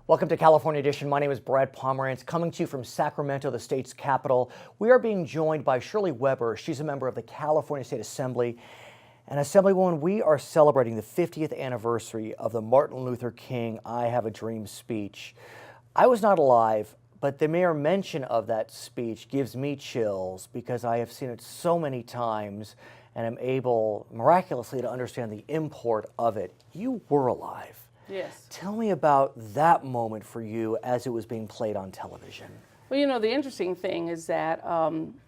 Welcome to California Edition. My name is Brad Pomerantz, coming to you from Sacramento, the state's capital. We are being joined by Shirley Weber. She's a member of the California State Assembly. And Assemblywoman, we are celebrating the 50th anniversary of the Martin Luther King I Have a Dream speech. I was not alive, but the mere mention of that speech gives me chills because I have seen it so many times and am able miraculously to understand the import of it. You were alive. Yes. Tell me about that moment for you as it was being played on television. Well, you know, the interesting thing is that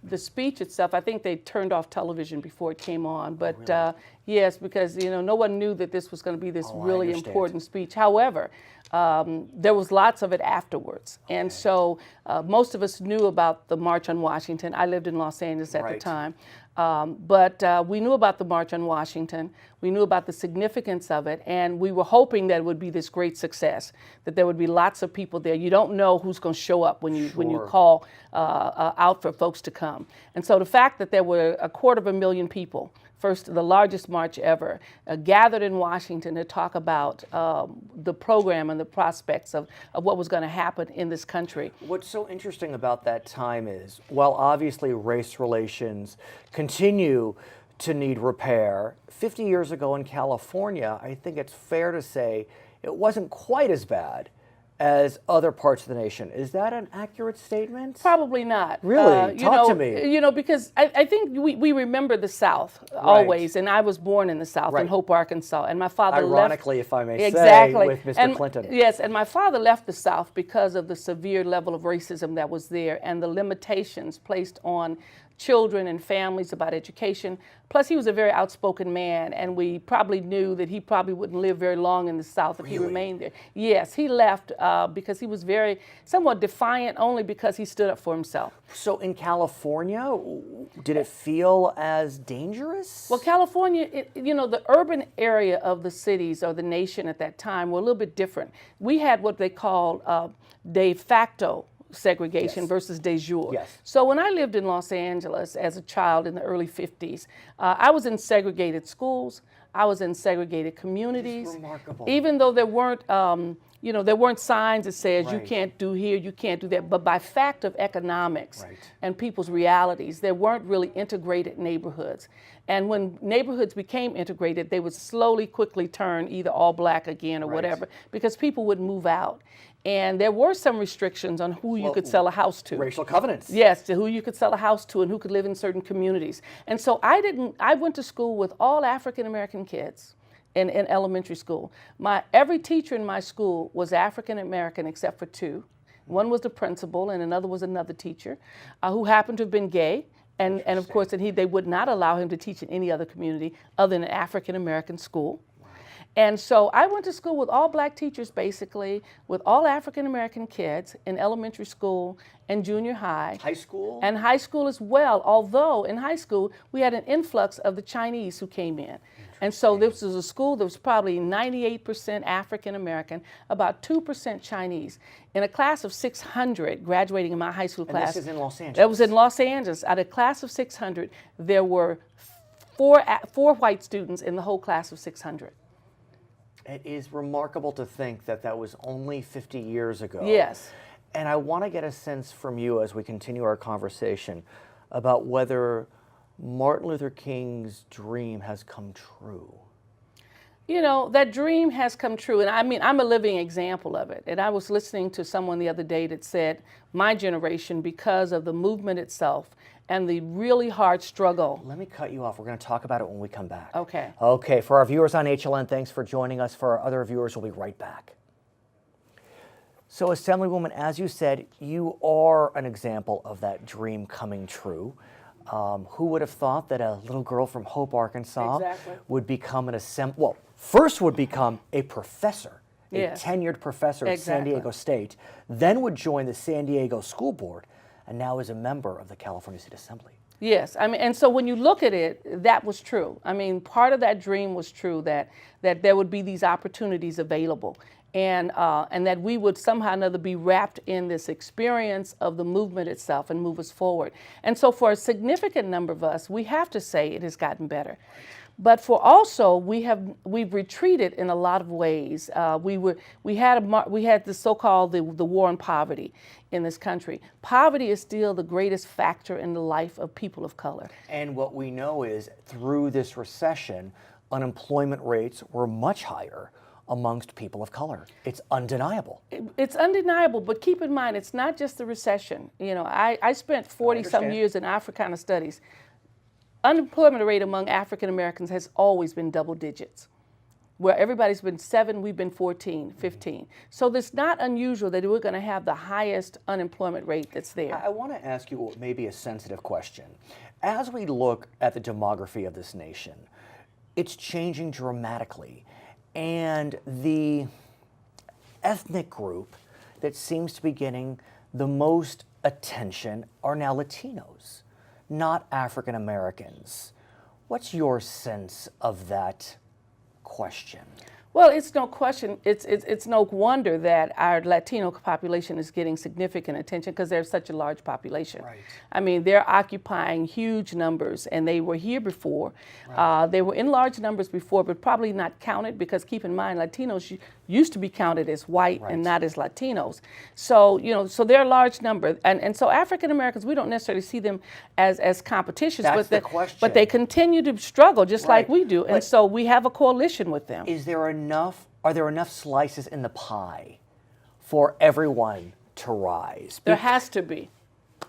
the speech itself, I think they turned off television before it came on. But really? yes, because, you know, no one knew that this was going to be this I really understand. important speech. However, there was lots of it afterwards. And so most of us knew about the March on Washington. I lived in Los Angeles at the time. But we knew about the March on Washington. We knew about the significance of it, and we were hoping that it would be this great success, that there would be lots of people there. You don't know who's going to show up when you call out for folks to come. And so the fact that there were 250,000 people, first, the largest march ever, gathered in Washington to talk about the program and the prospects of what was going to happen in this country. What's so interesting about that time is, while obviously race relations continue to need repair, 50 years ago in California, I think it's fair to say it wasn't quite as bad as other parts of the nation. Is that an accurate statement? Probably not. Really? Talk to me. You know, because I think we remember the South always, and I was born in the South, in Hope, Arkansas, and my father Ironically, left, if I may exactly. say, with Mr. Clinton. Yes, and my father left the South because of the severe level of racism that was there and the limitations placed on children and families about education. Plus, he was a very outspoken man, and we probably knew that he probably wouldn't live very long in the South if he remained there. Yes, he left because he was somewhat defiant, only because he stood up for himself. So in California, did it feel as dangerous? Well, California, you know, the urban area of the cities or the nation at that time were a little bit different. We had what they called de facto segregation versus de jure. Yes. So when I lived in Los Angeles as a child in the early 50s, I was in segregated schools. I was in segregated communities. That's remarkable. Even though there weren't, you know, there weren't signs that says you can't do here, you can't do that. But by fact of economics and people's realities, there weren't really integrated neighborhoods. And when neighborhoods became integrated, they would slowly, quickly turn either all black again or whatever, because people would move out. And there were some restrictions on who you could sell a house to. Racial covenants. Yes, to who you could sell a house to and who could live in certain communities. And so I went to school with all African American kids in elementary school. Every teacher in my school was African American except for two. One was the principal and another was another teacher who happened to have been gay. And of course, they would not allow him to teach in any other community other than an African American school. And so I went to school with all black teachers, basically, with all African American kids in elementary school and junior high. High school? And high school as well, although in high school we had an influx of the Chinese who came in. And so this was a school that was probably 98% African American, about 2% Chinese. In a class of 600 graduating in my high school class. And this is in Los Angeles? That was in Los Angeles. Out of a class of 600, there were four white students in the whole class of 600. It is remarkable to think that that was only 50 years ago. Yes. And I want to get a sense from you as we continue our conversation about whether Martin Luther King's dream has come true. You know, that dream has come true. And I mean, I'm a living example of it. And I was listening to someone the other day that said, my generation, because of the movement itself and the really hard struggle. Let me cut you off. We're going to talk about it when we come back. Okay. Okay, for our viewers on HLN, thanks for joining us. For our other viewers, we'll be right back. So, Assemblywoman, as you said, you are an example of that dream coming true. Who would have thought that a little girl from Hope, Arkansas would become first would become a professor, a tenured professor at San Diego State, then would join the San Diego School Board, and now is a member of the California State Assembly. Yes, I mean, and so when you look at it, that was true. I mean, part of that dream was true, that there would be these opportunities available. and that we would somehow or another be wrapped in this experience of the movement itself and move us forward. And so for a significant number of us, we have to say it has gotten better. But for also, we've retreated in a lot of ways. We had the so-called the war on poverty in this country. Poverty is still the greatest factor in the life of people of color. And what we know is through this recession, unemployment rates were much higher amongst people of color. It's undeniable. It's undeniable, but keep in mind, it's not just the recession. You know, I spent 40-some years in Africana studies. Unemployment rate among African Americans has always been double digits. Where everybody's been 7, we've been 14, 15. So it's not unusual that we're going to have the highest unemployment rate that's there. I want to ask you maybe a sensitive question. As we look at the demography of this nation, it's changing dramatically. And the ethnic group that seems to be getting the most attention are now Latinos, not African Americans. What's your sense of that question? Well, it's no question, it's no wonder that our Latino population is getting significant attention because they're such a large population. Right. I mean, they're occupying huge numbers, and they were here before. Right. They were in large numbers before, but probably not counted because keep in mind, Latinos used to be counted as white and not as Latinos. So, you know, so they're a large number. And so African Americans, we don't necessarily see them as competitions, That's the question. But they continue to struggle just like we do. And so we have a coalition with them. Are there enough slices in the pie for everyone to rise? There has to be.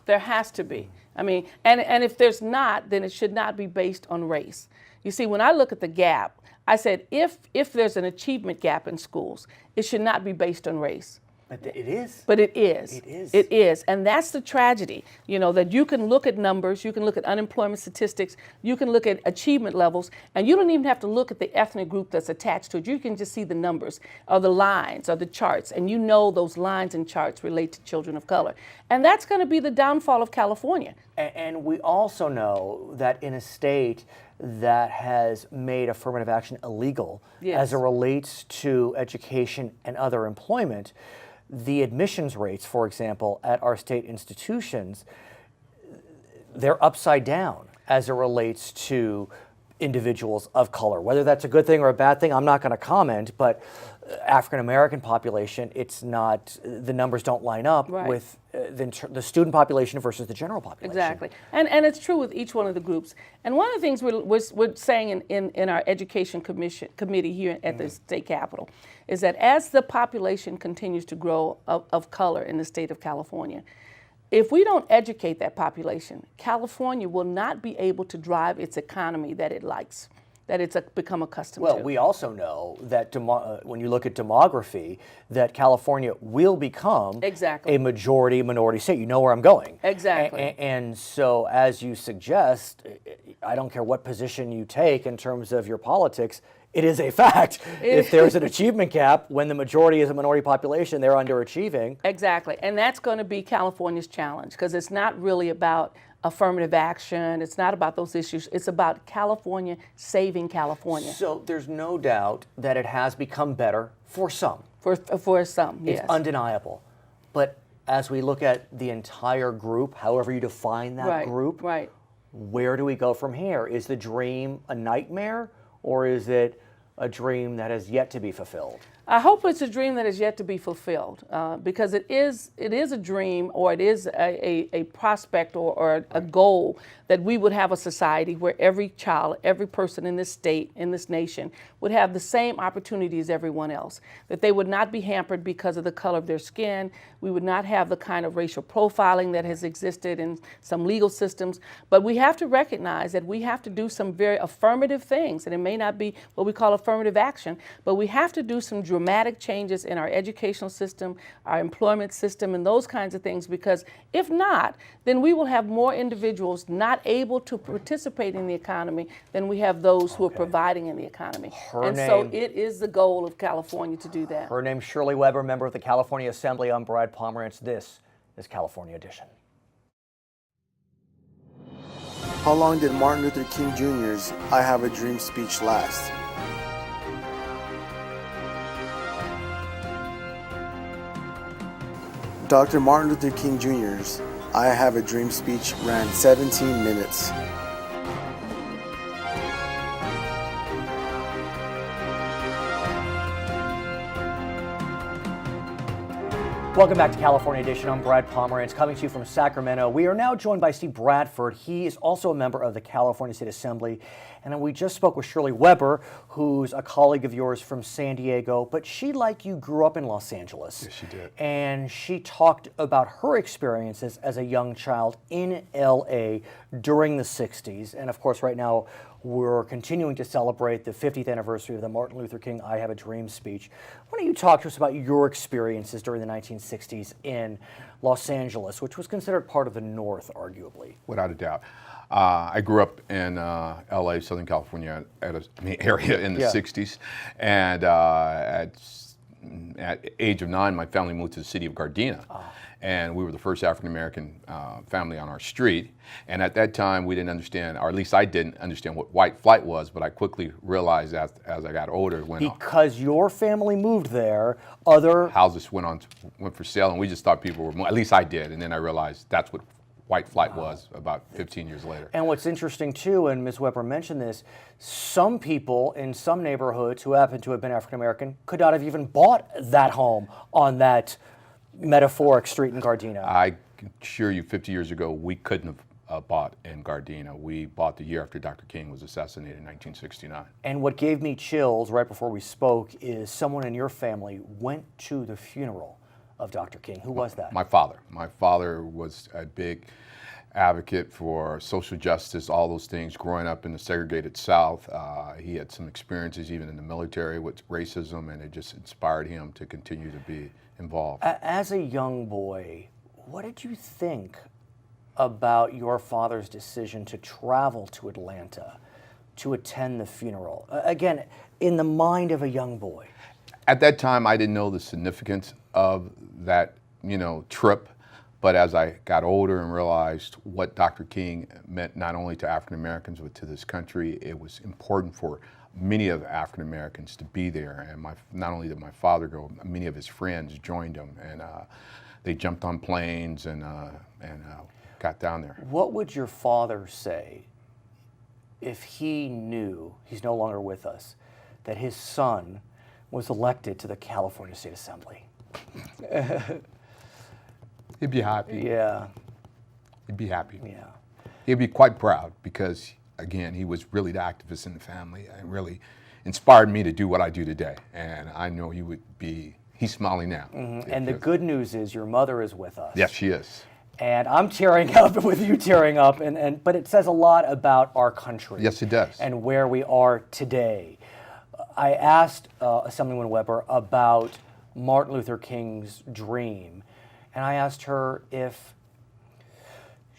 There has to be. I mean, and if there's not, then it should not be based on race. You see, when I look at the gap, I said if there's an achievement gap in schools, it should not be based on race. But it is. But it is. It is. It is. And that's the tragedy, you know, that you can look at numbers, you can look at unemployment statistics, you can look at achievement levels, and you don't even have to look at the ethnic group that's attached to it. You can just see the numbers or the lines or the charts, and you know those lines and charts relate to children of color. And that's going to be the downfall of California. And we also know that in a state that has made affirmative action illegal as it relates to education and other employment, the admissions rates, for example, at our state institutions, they're upside down as it relates to individuals of color. Whether that's a good thing or a bad thing, I'm not going to comment, but African American population, it's not, the numbers don't line up with the student population versus the general population. Exactly. And it's true with each one of the groups. And one of the things we're saying in our education committee here at the state capitol is that as the population continues to grow of color in the state of California, if we don't educate that population, California will not be able to drive its economy that it likes, that it's become accustomed to. Well, we also know that when you look at demography, that California will become a majority minority state. You know where I'm going. Exactly. And so, as you suggest, I don't care what position you take in terms of your politics, it is a fact. If there's an achievement gap, when the majority is a minority population, they're underachieving. Exactly. And that's going to be California's challenge because it's not really about affirmative action. It's not about those issues. It's about California saving California. So there's no doubt that it has become better for some. For some, yes. It's undeniable. But as we look at the entire group, however you define that group, where do we go from here? Is the dream a nightmare? Or is it a dream that has yet to be fulfilled? I hope it's a dream that is yet to be fulfilled because it is a dream, or it is a prospect or a goal that we would have a society where every child, every person in this state, in this nation, would have the same opportunity as everyone else, that they would not be hampered because of the color of their skin. We would not have the kind of racial profiling that has existed in some legal systems. But we have to recognize that we have to do some very affirmative things, and it may not be what we call affirmative action, but we have to do some dramatic changes in our educational system, our employment system, and those kinds of things, because if not, then we will have more individuals not able to participate in the economy than we have those who are providing in the economy. So it is the goal of California to do that. Her name's Shirley Weber, member of the California Assembly. I'm Brad Pomerantz. This is California Edition. How long did Martin Luther King Jr.'s I Have a Dream speech last? Dr. Martin Luther King Jr.'s I Have a Dream speech ran 17 minutes. Welcome back to California Edition. I'm Brad Pomerantz, coming to you from Sacramento. We are now joined by Steve Bradford. He is also a member of the California State Assembly. And we just spoke with Shirley Weber, who's a colleague of yours from San Diego. But she, like you, grew up in Los Angeles. Yes, she did. And she talked about her experiences as a young child in L.A. during the 60s. And of course, right now, we're continuing to celebrate the 50th anniversary of the Martin Luther King I Have a Dream speech. Why don't you talk to us about your experiences during the 1960s in Los Angeles, which was considered part of the North, arguably? Without a doubt. I grew up in LA, Southern California, area in the 60s. And at age of 9, my family moved to the city of Gardena. And we were the first African-American family on our street. And at that time, we didn't understand, or at least I didn't understand what white flight was, but I quickly realized as I got older when because your family moved there, other houses went for sale, and we just thought people were, at least I did, and then I realized that's what white flight was about 15 years later. And what's interesting too, and Ms. Weber mentioned this, some people in some neighborhoods who happen to have been African-American could not have even bought that home on that metaphoric street in Gardena. I can assure you 50 years ago, we couldn't have bought in Gardena. We bought the year after Dr. King was assassinated in 1969. And what gave me chills right before we spoke is someone in your family went to the funeral of Dr. King. Who was that? My father. My father was a big advocate for social justice, all those things. Growing up in the segregated South, he had some experiences even in the military with racism, and it just inspired him to continue to be involved. As a young boy, what did you think about your father's decision to travel to Atlanta to attend the funeral? Again, in the mind of a young boy. At that time, I didn't know the significance of that, trip. But as I got older and realized what Dr. King meant not only to African Americans but to this country, it was important for many of African Americans to be there. And not only did my father go, many of his friends joined him, and they jumped on planes and got down there. What would your father say if he knew, he's no longer with us, that his son was elected to the California State Assembly? He'd be happy. Yeah. He'd be happy. Yeah. He'd be quite proud because, again, he was really the activist in the family and really inspired me to do what I do today. And I know he would be, he's smiling now. Mm-hmm. And the good news is your mother is with us. Yes, she is. And I'm tearing up with you tearing up, but it says a lot about our country. Yes, it does. And where we are today. I asked Assemblywoman Weber about Martin Luther King's dream, and I asked her if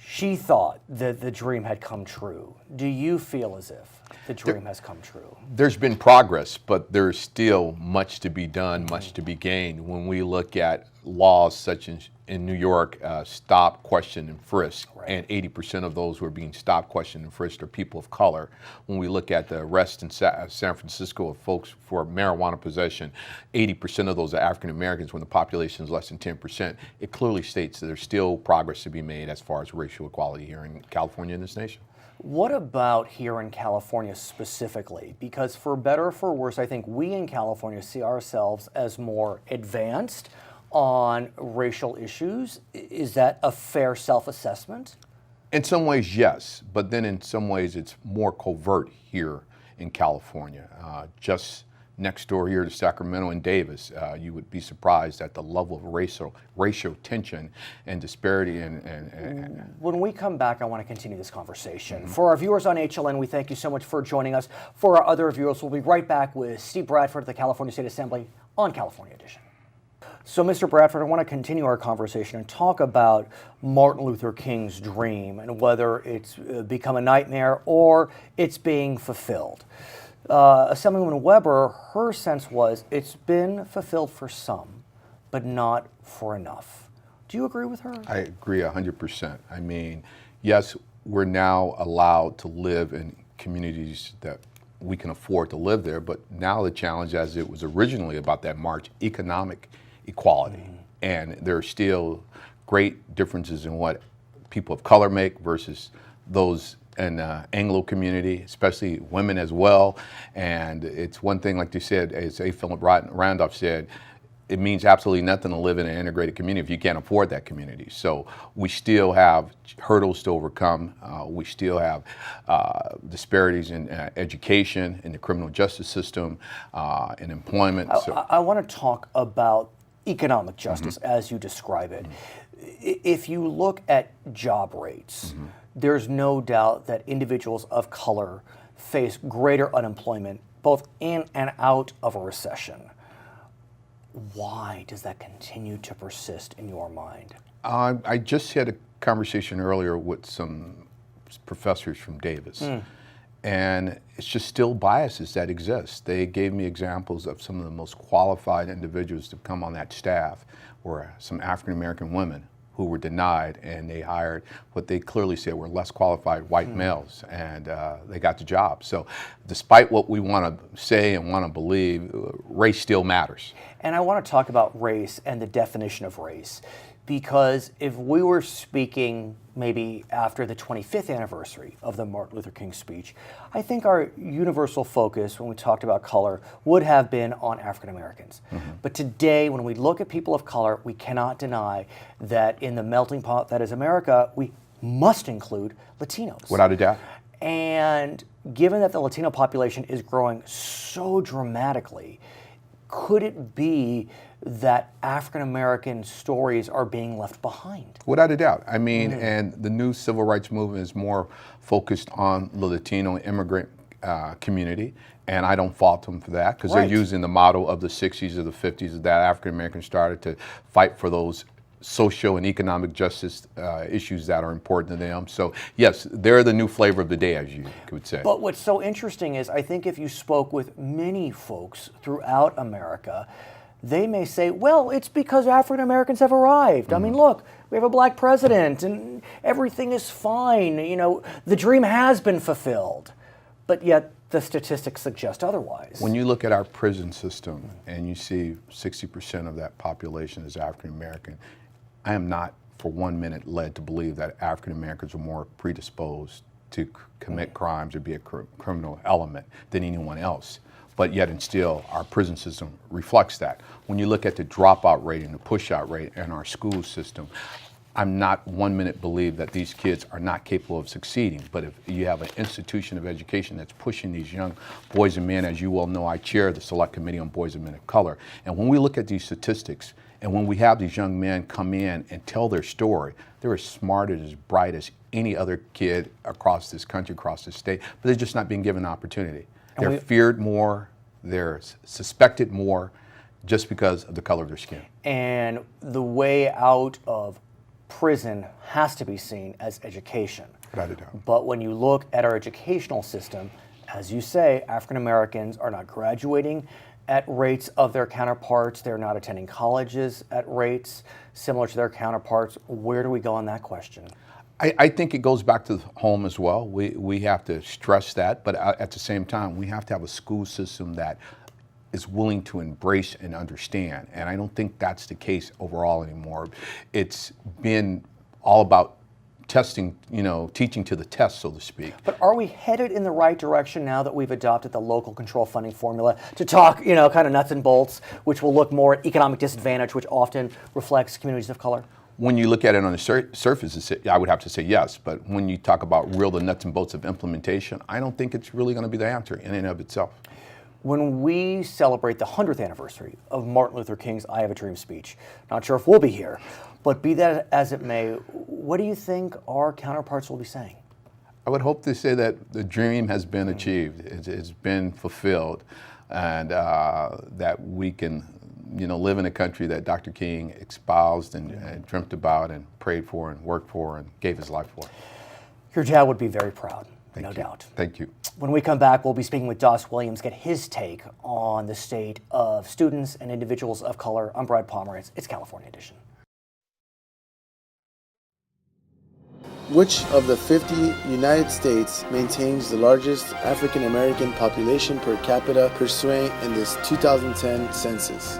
she thought that the dream had come true. Do you feel as if the dream has come true? There's been progress, but there's still much to be done, much to be gained. When we look at laws such as in New York, stop, question, and frisk, right. And 80% of those who are being stopped, questioned, and frisked are people of color. When we look at the arrest in San Francisco of folks for marijuana possession, 80% of those are African Americans when the population is less than 10%. It clearly states that there's still progress to be made as far as racial equality here in California and this nation. What about here in California specifically? Because for better or for worse, I think we in California see ourselves as more advanced on racial issues. Is that a fair self-assessment? In some ways, yes, but then in some ways it's more covert here in California. Just next door here to Sacramento and Davis, you would be surprised at the level of racial tension and disparity. When we come back, I want to continue this conversation. For our viewers on HLN, we thank you so much for joining us. For our other viewers, we'll be right back with Steve Bradford at the California State Assembly on California Edition. So, Mr. Bradford, I want to continue our conversation and talk about Martin Luther King's dream and whether it's become a nightmare or it's being fulfilled. Assemblywoman Weber, her sense was it's been fulfilled for some, but not for enough. Do you agree with her? I agree 100%. I mean, yes, we're now allowed to live in communities that we can afford to live there, but now the challenge, as it was originally about that march, economic equality. and there are still great differences in what people of color make versus those in the Anglo community, especially women as well. And it's one thing, like you said, as A. Philip Randolph said, it means absolutely nothing to live in an integrated community if you can't afford that community. So we still have hurdles to overcome. We still have disparities in education, in the criminal justice system, in employment. I want to talk about economic justice as you describe it. If you look at job rates, there's no doubt that individuals of color face greater unemployment both in and out of a recession. Why does that continue to persist in your mind? I just had a conversation earlier with some professors from Davis, and it's just still biases that exist. They gave me examples of some of the most qualified individuals to come on that staff were some African American women who were denied, and they hired what they clearly said were less qualified white males, and they got the job. So despite what we want to say and want to believe, race still matters. And I want to talk about race and the definition of race, because if we were speaking maybe after the 25th anniversary of the Martin Luther King speech, I think our universal focus when we talked about color would have been on African Americans. But today, when we look at people of color, we cannot deny that in the melting pot that is America, we must include Latinos. Without a doubt. And given that the Latino population is growing so dramatically, could it be that African American stories are being left behind? Without a doubt. I mean, and the new civil rights movement is more focused on the Latino immigrant community, and I don't fault them for that, because they're using the model of the 60s or the 50s that African Americans started to fight for those social and economic justice issues that are important to them. So yes, they're the new flavor of the day, as you could say. But what's so interesting is I think if you spoke with many folks throughout America, they may say, well, it's because African Americans have arrived. I mean, look, we have a black president and everything is fine. You know, the dream has been fulfilled. But yet the statistics suggest otherwise. When you look at our prison system and you see 60% of that population is African American, I am not for 1 minute led to believe that African Americans are more predisposed to commit crimes or be a criminal element than anyone else. But yet and still, our prison system reflects that. When you look at the dropout rate and the push-out rate in our school system, I'm not 1 minute believe that these kids are not capable of succeeding. But if you have an institution of education that's pushing these young boys and men, as you well know, I chair the Select Committee on Boys and Men of Color. And when we look at these statistics, and when we have these young men come in and tell their story, they're as smart and as bright as any other kid across this country, across this state, but they're just not being given an opportunity. They're feared more, they're suspected more, just because of the color of their skin. And the way out of prison has to be seen as education. Without a doubt. But when you look at our educational system, as you say, African Americans are not graduating at rates of their counterparts. They're not attending colleges at rates similar to their counterparts. Where do we go on that question? I think it goes back to the home as well. We have to stress that, but at the same time, we have to have a school system that is willing to embrace and understand. And I don't think that's the case overall anymore. It's been all about testing, teaching to the test, so to speak. But are we headed in the right direction now that we've adopted the local control funding formula to talk, kind of nuts and bolts, which will look more at economic disadvantage, which often reflects communities of color? When you look at it on the surface, I would have to say yes. But when you talk about the nuts and bolts of implementation, I don't think it's really going to be the answer in and of itself. When we celebrate the 100th anniversary of Martin Luther King's I Have a Dream speech, not sure if we'll be here, but be that as it may, what do you think our counterparts will be saying? I would hope to say that the dream has been achieved, it's been fulfilled, and that we can live in a country that Dr. King espoused and dreamt about and prayed for and worked for and gave his life for. Your dad would be very proud, Thank no you. doubt. Thank you. When we come back, we'll be speaking with Doss Williams, get his take on the state of students and individuals of color. I'm Brad Pomerantz. It's California Edition. Which of the 50 United States maintains the largest African American population per capita pursuant in this 2010 census?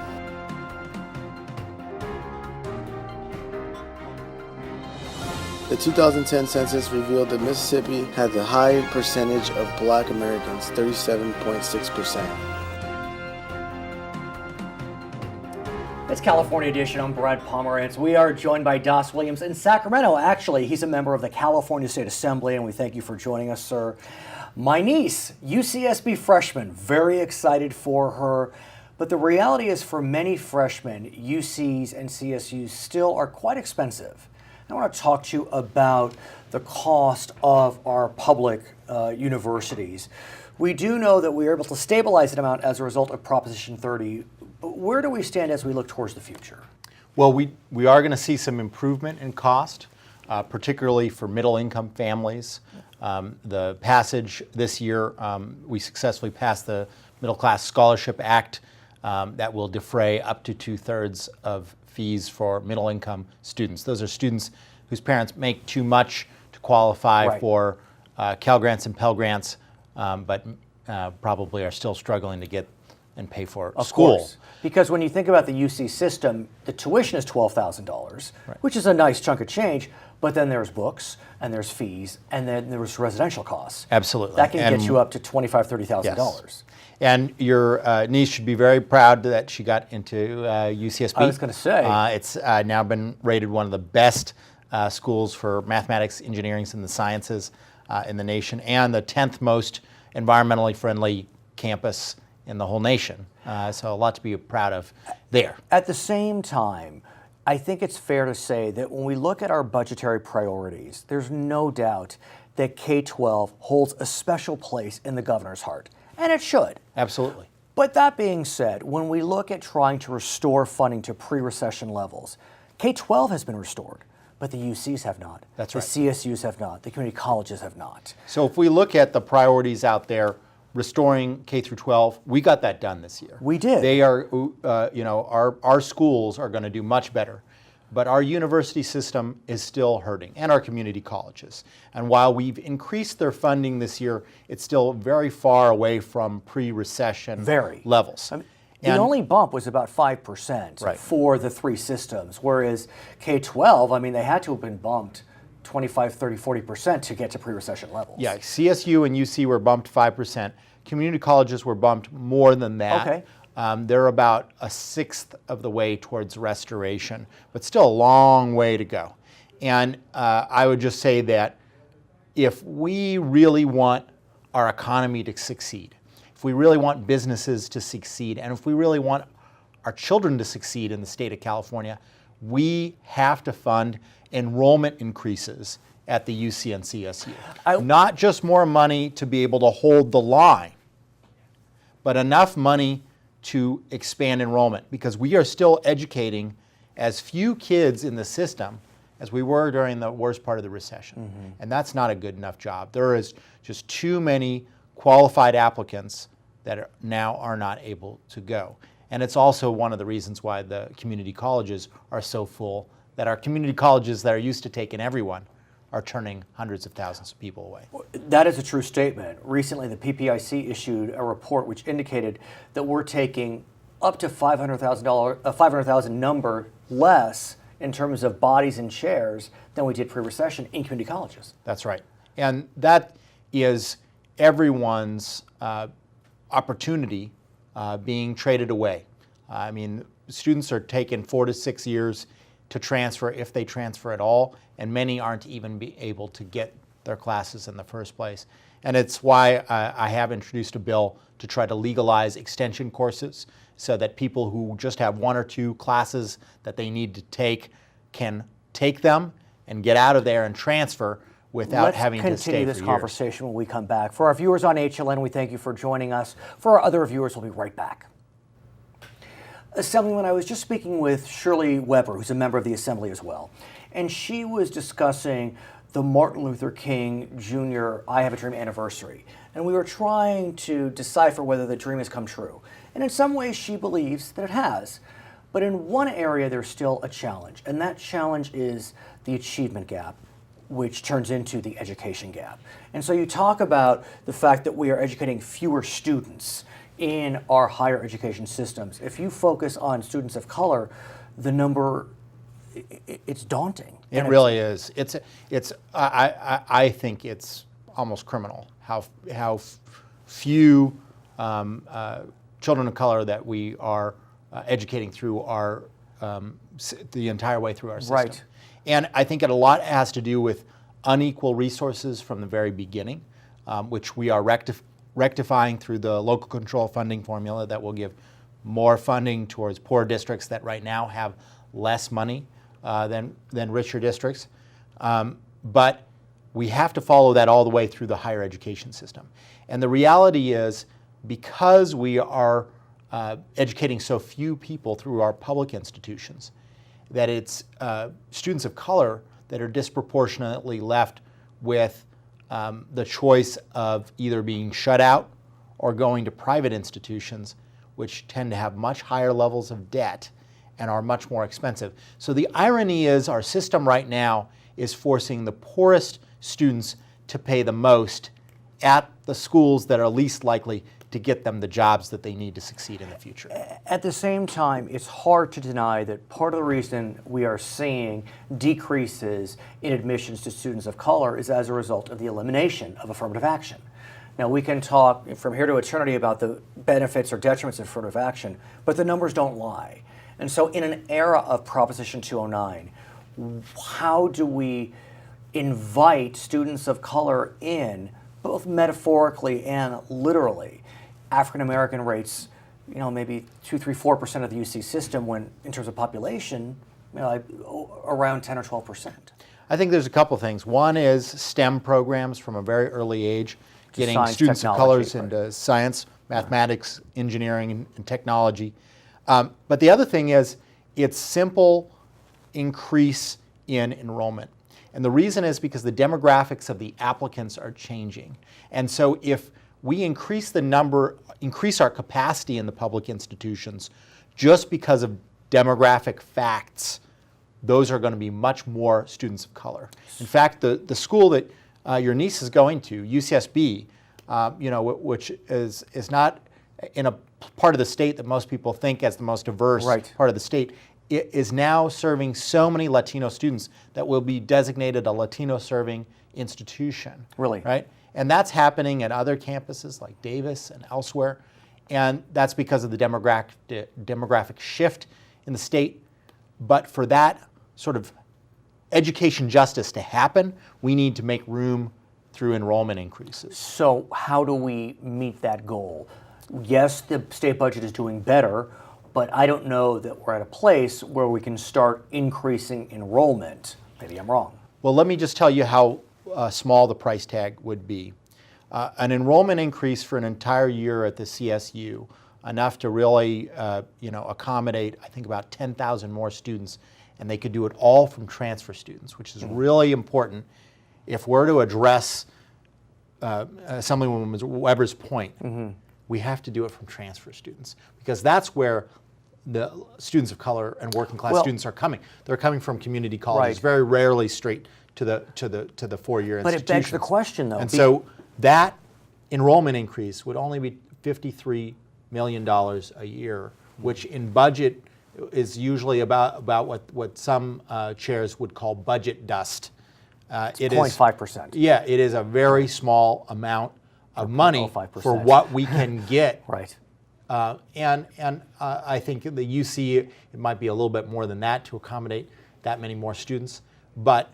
The 2010 census revealed that Mississippi had the high percentage of black Americans, 37.6%. It's California Edition. I'm Brad Pomerantz. We are joined by Das Williams in Sacramento. Actually, he's a member of the California State Assembly, and we thank you for joining us, sir. My niece, UCSB freshman, very excited for her. But the reality is, for many freshmen, UCs and CSUs still are quite expensive. I want to talk to you about the cost of our public universities. We do know that we are able to stabilize that amount as a result of Proposition 30. But where do we stand as we look towards the future? Well, we are going to see some improvement in cost, particularly for middle-income families. The passage this year, we successfully passed the Middle Class Scholarship Act that will defray up to 2/3 of fees for middle-income students. Those are students whose parents make too much to qualify for Cal Grants and Pell Grants, but probably are still struggling to get and pay for school. Course. Because when you think about the UC system, the tuition is $12,000, which is a nice chunk of change, but then there's books, and there's fees, and then there's residential costs. Absolutely. That can get you up to $25,000, $30,000. Yes. And your niece should be very proud that she got into UCSB. I was going to say. It's now been rated one of the best schools for mathematics, engineering, and the sciences in the nation, and the 10th most environmentally friendly campus in the whole nation. So a lot to be proud of there. At the same time, I think it's fair to say that when we look at our budgetary priorities, there's no doubt that K-12 holds a special place in the governor's heart, and it should. Absolutely. But that being said, when we look at trying to restore funding to pre-recession levels, K-12 has been restored, but the UCs have not. That's right. The CSUs have not. The community colleges have not. So if we look at the priorities out there, restoring K through 12, we got that done this year. We did. They are, our schools are going to do much better, but our university system is still hurting, and our community colleges. And while we've increased their funding this year, it's still very far away from pre-recession levels. The only bump was about 5% for the three systems, whereas K-12, I mean, they had to have been bumped 25, 30, 40% to get to pre-recession levels. Yeah, CSU and UC were bumped 5%. Community colleges were bumped more than that. Okay. They're about a sixth of the way towards restoration, but still a long way to go. And I would just say that if we really want our economy to succeed, if we really want businesses to succeed, and if we really want our children to succeed in the state of California, we have to fund enrollment increases at the UC and CSU. Not just more money to be able to hold the line, but enough money to expand enrollment, because we are still educating as few kids in the system as we were during the worst part of the recession. And that's not a good enough job. There is just too many qualified applicants that now are not able to go. And it's also one of the reasons why the community colleges are so full, that our community colleges that are used to taking everyone are turning hundreds of thousands of people away. That is a true statement. Recently, the PPIC issued a report which indicated that we're taking up to $500,000 number less in terms of bodies and chairs than we did pre-recession in community colleges. That's right. And that is everyone's opportunity being traded away. I mean, students are taking 4 to 6 years to transfer, if they transfer at all, and many aren't even able to get their classes in the first place. And it's why I have introduced a bill to try to legalize extension courses, so that people who just have 1 or 2 classes that they need to take can take them and get out of there and transfer without having to stay for years. Let's continue this conversation when we come back. For our viewers on HLN, we thank you for joining us. For our other viewers, we'll be right back. Assemblyman, I was just speaking with Shirley Weber, who's a member of the Assembly as well, and she was discussing the Martin Luther King Jr. I Have a Dream anniversary, and we were trying to decipher whether the dream has come true. And in some ways, she believes that it has. But in one area, there's still a challenge, and that challenge is the achievement gap, which turns into the education gap. And so you talk about the fact that we are educating fewer students in our higher education systems. If you focus on students of color, the number it's daunting. It really is. I think it's almost criminal how few children of color that we are educating through our the entire way through our system. Right. And I think a lot has to do with unequal resources from the very beginning, which we are rectifying through the local control funding formula that will give more funding towards poor districts that right now have less money than richer districts. But we have to follow that all the way through the higher education system. And the reality is, because we are educating so few people through our public institutions, that it's students of color that are disproportionately left with the choice of either being shut out or going to private institutions, which tend to have much higher levels of debt and are much more expensive. So the irony is our system right now is forcing the poorest students to pay the most at the schools that are least likely to get them the jobs that they need to succeed in the future. At the same time, it's hard to deny that part of the reason we are seeing decreases in admissions to students of color is as a result of the elimination of affirmative action. Now, we can talk from here to eternity about the benefits or detriments of affirmative action, but the numbers don't lie. And so in an era of Proposition 209, how do we invite students of color in, both metaphorically and literally? African American rates, maybe 2, 3, 4% of the UC system, when in terms of population, around 10 or 12%. I think there's a couple things. One is STEM programs from a very early age, getting science, students of technology, colors into science, mathematics, engineering, and technology. But the other thing is it's simple increase in enrollment. And the reason is because the demographics of the applicants are changing. And so if we increase our capacity in the public institutions just because of demographic facts, those are going to be much more students of color. In fact, the school that your niece is going to, UCSB, which is not in a part of the state that most people think as the most diverse part of the state, it is now serving so many Latino students that will be designated a Latino-serving institution. Really? Right? And that's happening at other campuses like Davis and elsewhere. And that's because of the demographic shift in the state. But for that sort of education justice to happen, we need to make room through enrollment increases. So how do we meet that goal? Yes, the state budget is doing better, but I don't know that we're at a place where we can start increasing enrollment. Maybe I'm wrong. Well, let me just tell you how small the price tag would be. An enrollment increase for an entire year at the CSU, enough to really accommodate, I think, about 10,000 more students, and they could do it all from transfer students, which is really important if we're to address Assemblywoman Weber's point. We have to do it from transfer students, because that's where the students of color and working class students are coming. They're coming from community colleges, very rarely straight to the 4-year institutions. But it begs the question, though. And so that enrollment increase would only be $53 million a year, which in budget is usually about what some chairs would call budget dust. It's 0.5%. Yeah, it is a very small amount of money for what we can get. Right. And I think the UC, it might be a little bit more than that to accommodate that many more students, but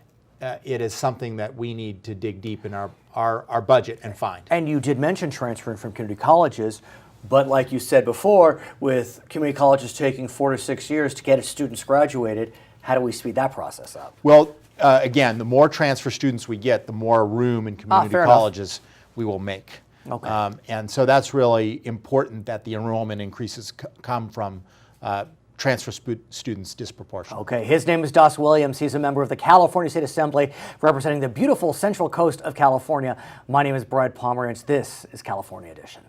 it is something that we need to dig deep in our budget and find. And you did mention transferring from community colleges, but like you said before, with community colleges taking 4 to 6 years to get its students graduated, how do we speed that process up? Well, again, the more transfer students we get, the more room in community colleges we will make. Okay. And so that's really important, that the enrollment increases come from transfer students disproportionately. Okay, his name is Das Williams. He's a member of the California State Assembly representing the beautiful Central Coast of California. My name is Brad Pomerantz. This is California Edition.